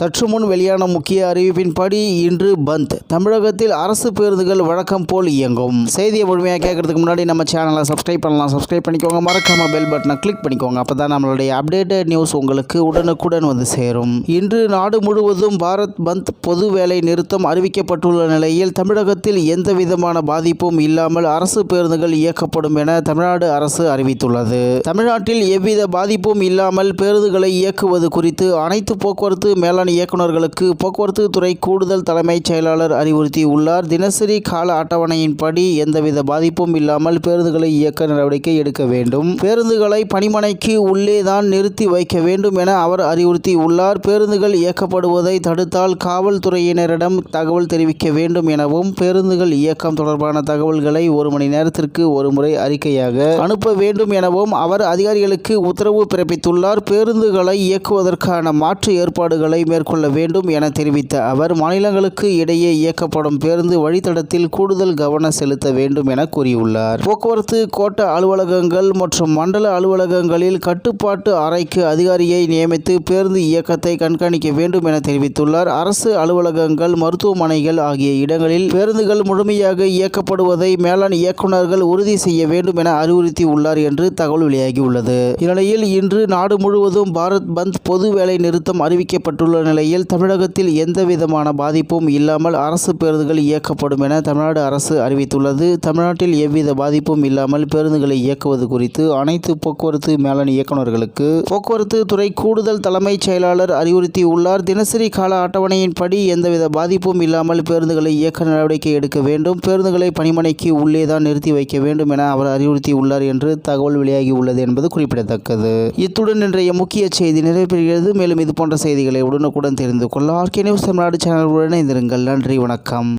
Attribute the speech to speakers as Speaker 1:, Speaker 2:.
Speaker 1: சற்று முன் வெளியான முக்கிய அறிவிப்பின்படி இன்று பந்த். தமிழகத்தில் அரசு பேருந்துகள் வழக்கம் போல் இயங்கும். செய்தியை முழுமையாக கேட்கறதுக்கு முன்னாடி நம்ம சேனலை சப்ஸ்கிரைப் பண்ணலாம். சப்ஸ்கிரைப் பண்ணிக்கோங்க. மறக்காம பெல் பட்டனை கிளிக் பண்ணிக்கோங்க. அப்பதான் நம்மளுடைய அப்டேட்டட் நியூஸ் உங்களுக்கு உடனுக்குடன் வந்து சேரும். இன்று நாடு முழுவதும் பாரத் பந்த் பொது வேலை நிறுத்தம் அறிவிக்கப்பட்டுள்ள நிலையில் தமிழகத்தில் எந்த விதமான பாதிப்பும் இல்லாமல் அரசு பேருந்துகள் இயக்கப்படும் என தமிழ்நாடு அரசு அறிவித்துள்ளது. தமிழ்நாட்டில் எவ்வித பாதிப்பும் இல்லாமல் பேருந்துகளை இயக்குவது குறித்து அனைத்து போக்குவரத்து மேலாண் இயக்குநர்களுக்கு போக்குவரத்து துறை கூடுதல் தலைமைச் செயலாளர் அறிவுறுத்தியுள்ளார். தினசரி கால அட்டவணையின்படி எந்தவித பாதிப்பும் இல்லாமல் பேருந்துகளை இயக்க நடவடிக்கை எடுக்க வேண்டும். பேருந்துகளை பணிமனைக்கு உள்ளே தான் நிறுத்தி வைக்க வேண்டும் என அவர் அறிவுறுத்தியுள்ளார். பேருந்துகள் இயக்கப்படுவதை தடுத்தால் காவல்துறையினரிடம் தகவல் தெரிவிக்க வேண்டும் எனவும், பேருந்துகள் இயக்கம் தொடர்பான தகவல்களை 1 மணி நேரத்திற்கு ஒரு முறை அறிக்கையாக அனுப்ப வேண்டும் எனவும் அவர் அதிகாரிகளுக்கு உத்தரவு பிறப்பித்துள்ளார். பேருந்துகளை இயக்குவதற்கான மாற்று ஏற்பாடுகளை மேற்கொள்ள வேண்டும் என தெரிவித்த அவர், மாநிலங்களுக்கு இடையே இயக்கப்படும் பேருந்து வழித்தடத்தில் கூடுதல் கவனம் செலுத்த வேண்டும் என கூறியுள்ளார். போக்குவரத்து கோட்ட அலுவலகங்கள் மற்றும் மண்டல அலுவலகங்களில் கட்டுப்பாட்டு அறைக்கு அதிகாரியை நியமித்து பேருந்து இயக்கத்தை கண்காணிக்க வேண்டும் என தெரிவித்துள்ளார். அரசு அலுவலகங்கள், மருத்துவமனைகள் ஆகிய இடங்களில் பேருந்துகள் முழுமையாக இயக்கப்படுவதை மேலாண் இயக்குநர்கள் உறுதி செய்ய வேண்டும் என அறிவுறுத்தியுள்ளார் என்று தகவல் வெளியாகியுள்ளது. இந்நிலையில் இன்று நாடு முழுவதும் பாரத் பந்த் பொது வேலை நிறுத்தம் அறிவிக்கப்பட்டுள்ள நிலையில் தமிழகத்தில் எந்தவிதமான பாதிப்பும் இல்லாமல் அரசு பேருந்துகள் இயக்கப்படும் என தமிழ்நாடு அரசு அறிவித்துள்ளது. தமிழ்நாட்டில் எவ்வித பாதிப்பும் இல்லாமல் பேருந்துகளை இயக்குவது குறித்து அனைத்து போக்குவரத்து மேலாண் இயக்குநர்களுக்கு போக்குவரத்து துறை கூடுதல் தலைமைச் செயலாளர் அறிவுறுத்தியுள்ளார். தினசரி கால அட்டவணையின்படி எந்தவித பாதிப்பும் இல்லாமல் பேருந்துகளை இயக்க நடவடிக்கை எடுக்க வேண்டும். பேருந்துகளை பணிமனைக்கு உள்ளே தான் நிறுத்தி வைக்க வேண்டும் என அவர் அறிவுறுத்தியுள்ளார் என்று தகவல் வெளியாகியுள்ளது என்பது குறிப்பிடத்தக்கது. இத்துடன் இன்றைய முக்கிய செய்தி நிறைவேறுகிறது. மேலும் இது போன்ற செய்திகளை உடனுக்குடன் தெரிந்து கொள்ள ஆர்கே நியூஸ் தமிழ்நாடு சேனலுடன் இணைந்திருங்கள். நன்றி, வணக்கம்.